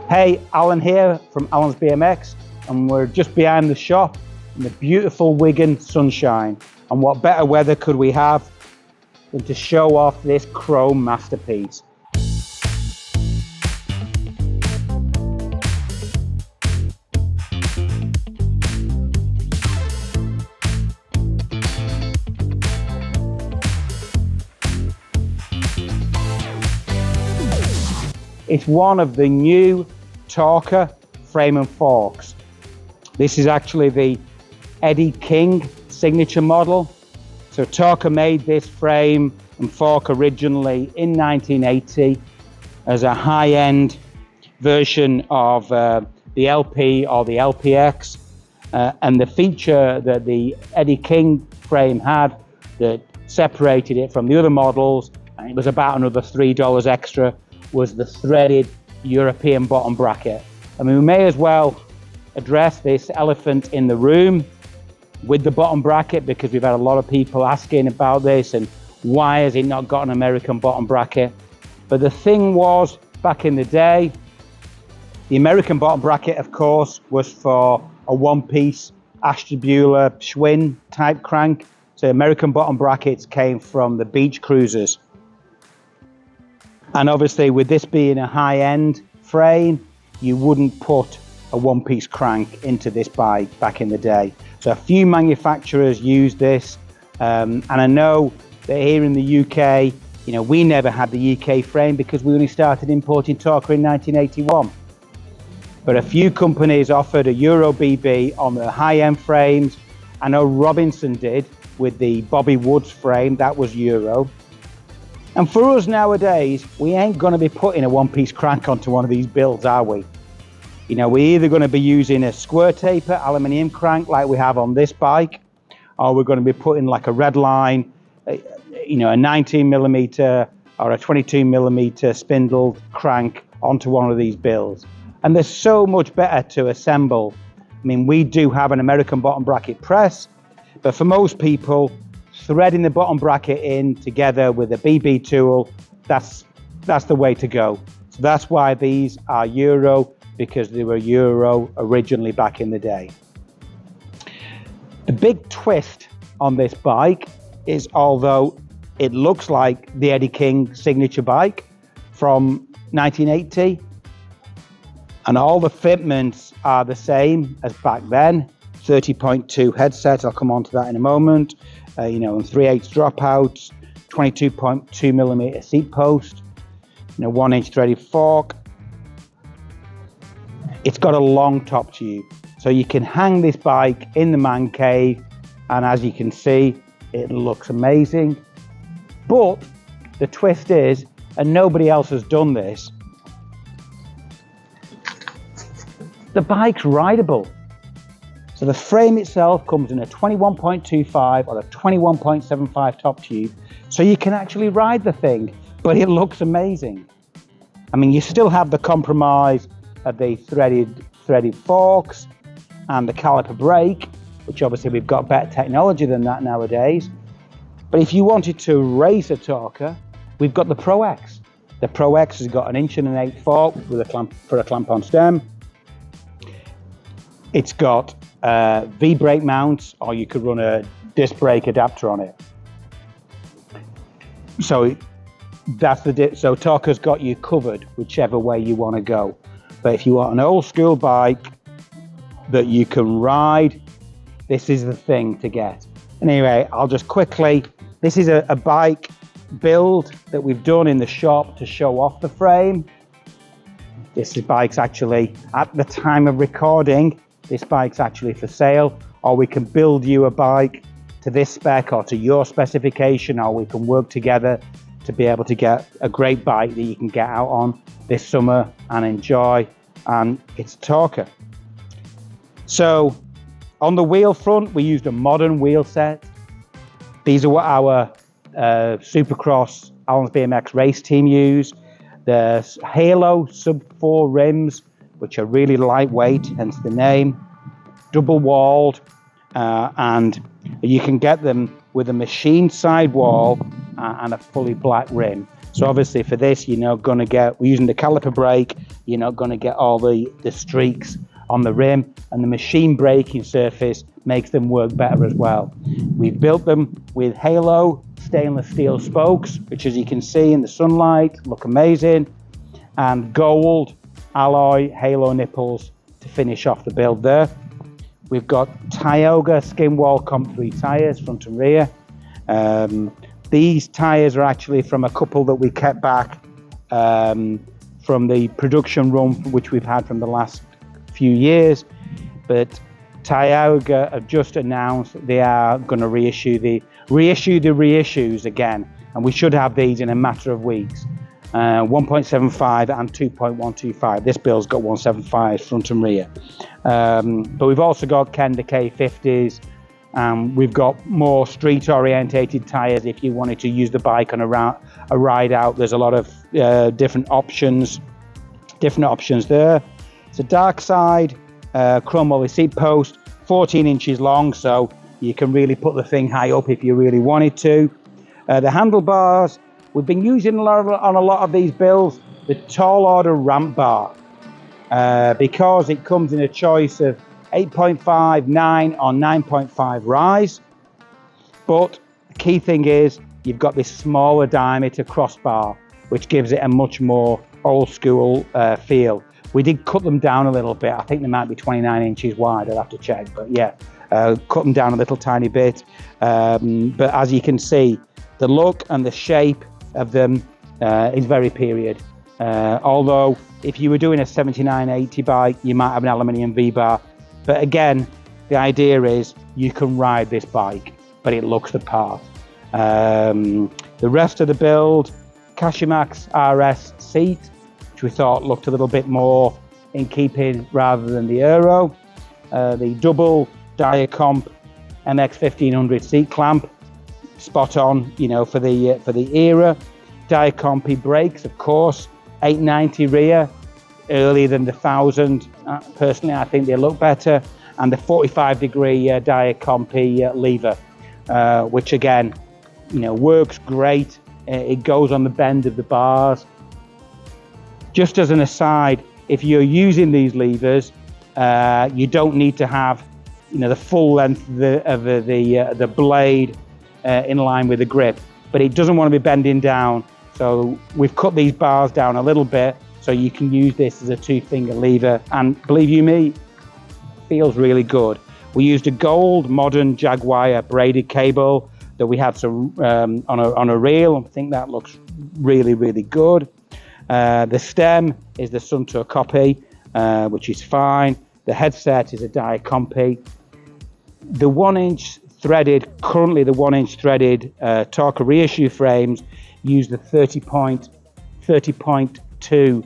Hey, Alan here from Alan's BMX, and we're just behind the shop in the beautiful Wigan sunshine. And what better weather could we have than to show off this chrome masterpiece. It's one of the new Torker frame and forks. This is actually the Eddie King signature model. So Torker made this frame and fork originally in 1980 as a high-end version of the LP or the LPX. And the feature that the Eddie King frame had that separated it from the other models, and it was about another $3 extra, was the threaded European bottom bracket. I mean, we may as well address this elephant in the room with the bottom bracket, because we've had a lot of people asking about this and why has it not got an American bottom bracket. But the thing was, back in the day, the American bottom bracket, of course, was for a one-piece Ashtabula Schwinn type crank. So American bottom brackets came from the beach cruisers. And obviously, with this being a high-end frame, you wouldn't put a one-piece crank into this bike back in the day. So a few manufacturers use this, and I know that here in the UK, you know, we never had the UK frame because we only started importing Torker in 1981. But a few companies offered a Euro BB on the high-end frames. I know Robinson did with the Bobby Woods frame, that was Euro. And for us nowadays, we ain't going to be putting a one-piece crank onto one of these builds, are we? You know, we're either going to be using a square taper aluminium crank like we have on this bike, or we're going to be putting like a red line, you know, a 19mm or a 22mm spindled crank onto one of these builds. And they're so much better to assemble. I mean, we do have an American bottom bracket press, but for most people, threading the bottom bracket in together with a BB tool, that's the way to go. So that's why these are Euro, because they were Euro originally back in the day. The big twist on this bike is, although it looks like the Eddie King signature bike from 1980, and all the fitments are the same as back then, 30.2 headset, I'll come on to that in a moment, you know, and 3/8 dropouts, 22.2mm seat post, you know, 1-inch threaded fork. It's got a long top tube, so you can hang this bike in the man cave, and as you can see, it looks amazing. But the twist is, and nobody else has done this, the bike's rideable. So the frame itself comes in a 21.25 or a 21.75 top tube, so you can actually ride the thing, but it looks amazing. I mean, you still have the compromise of the threaded forks and the caliper brake, which obviously we've got better technology than that nowadays. But if you wanted to race a Torker, we've got the Pro X. The Pro X has got an 1.8" fork with a clamp for a clamp-on stem. It's got V-brake mounts, or you could run a disc brake adapter on it. So that's so Torker's got you covered whichever way you want to go. But if you want an old school bike that you can ride, this is the thing to get. Anyway, I'll just quickly, this is a bike build that we've done in the shop to show off the frame. This bike's actually, at the time of recording, this bike's actually for sale, or we can build you a bike to this spec or to your specification, or we can work together to be able to get a great bike that you can get out on this summer and enjoy, and it's a Torker. So on the wheel front, we used a modern wheel set. These are what our Supercross Alan's BMX race team use. The Halo sub 4 rims, which are really lightweight, hence the name, double walled, and you can get them with a machine sidewall and a fully black rim. So obviously for this, you're not going to get, we're using the caliper brake, you're not going to get all the streaks on the rim, and the machine braking surface makes them work better as well. We've built them with Halo stainless steel spokes, which as you can see in the sunlight look amazing, and gold alloy Halo nipples to finish off the build there. We've got Tioga skin wall comp 3 tires, front and rear. These tires are actually from a couple that we kept back from the production run which we've had from the last few years, but Tioga have just announced they are going to reissue the reissues again, and we should have these in a matter of weeks. 1.75 and 2.125. This build's got 175 front and rear, but we've also got Kenda K50s. We've got more street orientated tires if you wanted to use the bike on a ride out. There's a lot of different options there. It's a dark side chrome moly seat post, 14 inches long, so you can really put the thing high up if you really wanted to. The handlebars, we've been using on a lot of these builds the tall order ramp bar because it comes in a choice of 8.5, 9 or 9.5 rise. But the key thing is you've got this smaller diameter crossbar, which gives it a much more old school feel. We did cut them down a little bit. I think they might be 29 inches wide. I'll have to check, but yeah, cut them down a little tiny bit. But as you can see, the look and the shape of them is very period. Although if you were doing a 79-80 bike, you might have an aluminium V-bar. But again, the idea is you can ride this bike, but it looks the part. The rest of the build, Kashimax RS seat, which we thought looked a little bit more in keeping rather than the Aero. The double Diacomp MX 1500 seat clamp, spot on, you know, for the era. Diacompy brakes, of course, 890 rear, earlier than the 1000. Personally, I think they look better. And the 45-degree Diacompy lever, which again, you know, works great. It goes on the bend of the bars. Just as an aside, if you're using these levers, you don't need to have, you know, the full length of the blade in line with the grip, but it doesn't want to be bending down. So we've cut these bars down a little bit so you can use this as a 2-finger lever, and believe you me, feels really good. We used a gold modern Jaguar braided cable that we had some on a reel. I think that looks really, really good. The stem is the Suntour copy, which is fine. The headset is a Diacompy. The 1-inch threaded, currently the 1-inch threaded Torker reissue frames use the 30.2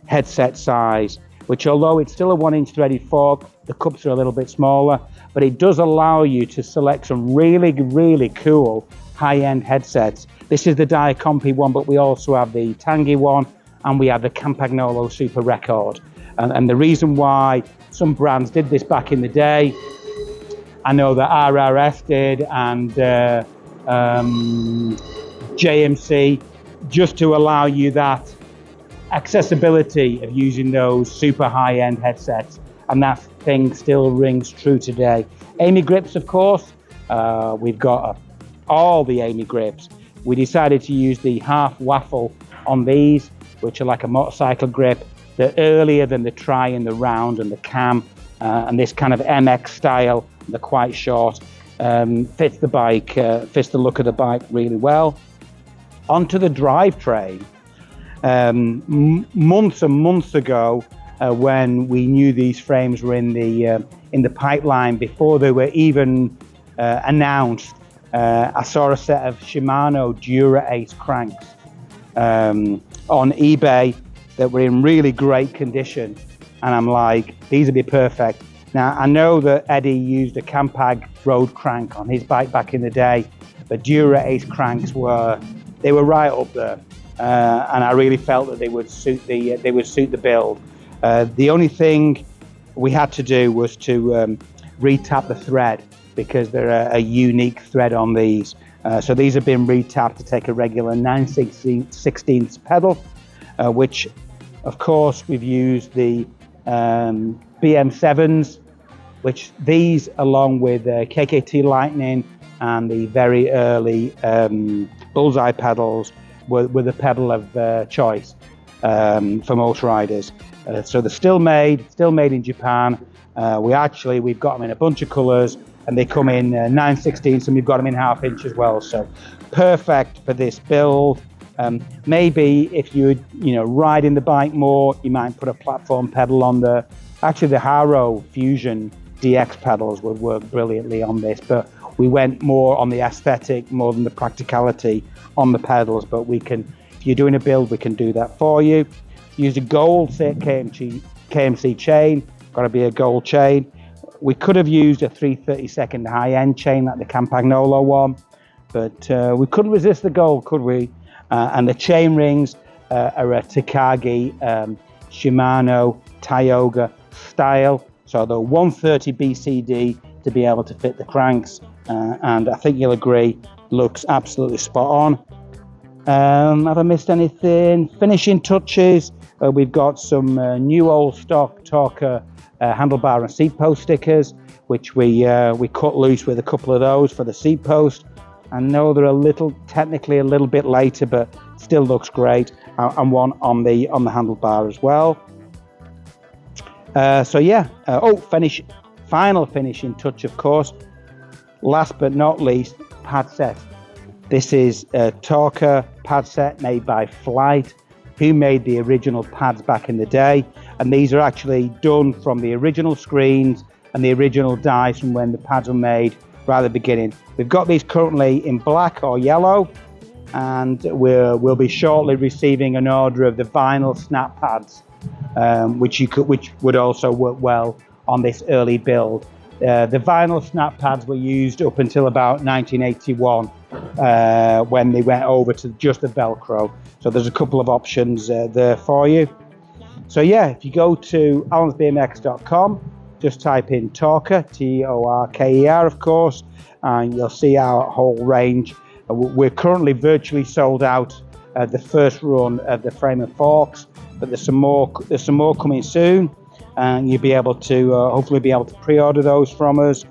headset size, which although it's still a 1-inch threaded fork, the cups are a little bit smaller, but it does allow you to select some really, really cool high-end headsets. This is the Diacompy one, but we also have the Tangy one, and we have the Campagnolo Super Record. And the reason why some brands did this back in the day, I know that RRS did, and JMC, just to allow you that accessibility of using those super high-end headsets, and that thing still rings true today. Amy grips, of course, we've got all the Amy grips. We decided to use the half waffle on these, which are like a motorcycle grip. They're earlier than the tri and the round and the cam, and this kind of MX style. They're quite short, fits the bike, fits the look of the bike really well. Onto the drivetrain. Months and months ago, when we knew these frames were in the pipeline, before they were even announced, I saw a set of Shimano Dura-Ace cranks on eBay that were in really great condition, and I'm like, these would be perfect. Now I know that Eddie used a Campag road crank on his bike back in the day, but Dura-Ace cranks were right up there, and I really felt that they would suit the build. The only thing we had to do was to retap the thread, because they're a unique thread on these. So these have been retapped to take a regular 9/16 pedal, which of course we've used the BM7s, which these along with KKT Lightning and the very early Bullseye pedals were the pedal of choice for most riders. So they're still made in Japan. We've got them in a bunch of colors, and they come in 9/16, and we've got them in 1/2 inch as well. So perfect for this build. Maybe if you riding the bike more, you might put a platform pedal on the Haro Fusion DX pedals would work brilliantly on this, but we went more on the aesthetic more than the practicality on the pedals. But we can, if you're doing a build, we can do that for you. Use a gold KMC chain, got to be a gold chain. We could have used a 3/32 high-end chain like the Campagnolo one, but we couldn't resist the gold, could we? And the chain rings are a Takagi Shimano Tioga style, so they're 130 BCD to be able to fit the cranks, and I think you'll agree, looks absolutely spot on. Have I missed anything? Finishing touches, we've got some new old stock Torker handlebar and seat post stickers, which we cut loose with a couple of those for the seat post. I know they're technically a little bit later, but still looks great, and one on the handlebar as well. So yeah, final finishing touch, of course. Last but not least, pad set. This is a Torker pad set made by Flite, who made the original pads back in the day, and these are actually done from the original screens and the original dies from when the pads were made right at the beginning. We've got these currently in black or yellow, and we'll be shortly receiving an order of the vinyl snap pads, which would also work well on this early build. The vinyl snap pads were used up until about 1981, when they went over to just the Velcro. So there's a couple of options there for you. So yeah, if you go to allensbmx.com, just type in Torker, Torker, of course, and you'll see our whole range. We're currently virtually sold out the first run of the frame and forks, but there's some more coming soon, and you'll be able to hopefully be able to pre-order those from us.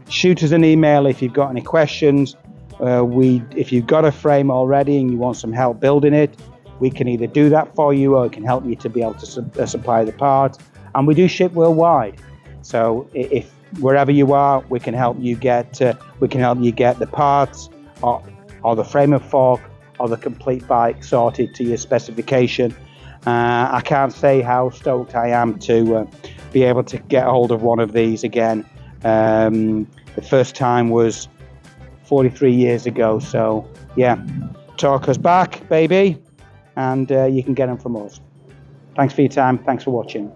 Shoot us an email if you've got any questions. If you've got a frame already and you want some help building it, we can either do that for you, or we can help you to be able to supply the parts. And we do ship worldwide, so if wherever you are, we can help you get the parts, or the frame and fork, or the complete bike sorted to your specification. I can't say how stoked I am to be able to get hold of one of these again. The first time was 43 years ago, so yeah, Torker's back, baby, and you can get them from us. Thanks for your time. Thanks for watching.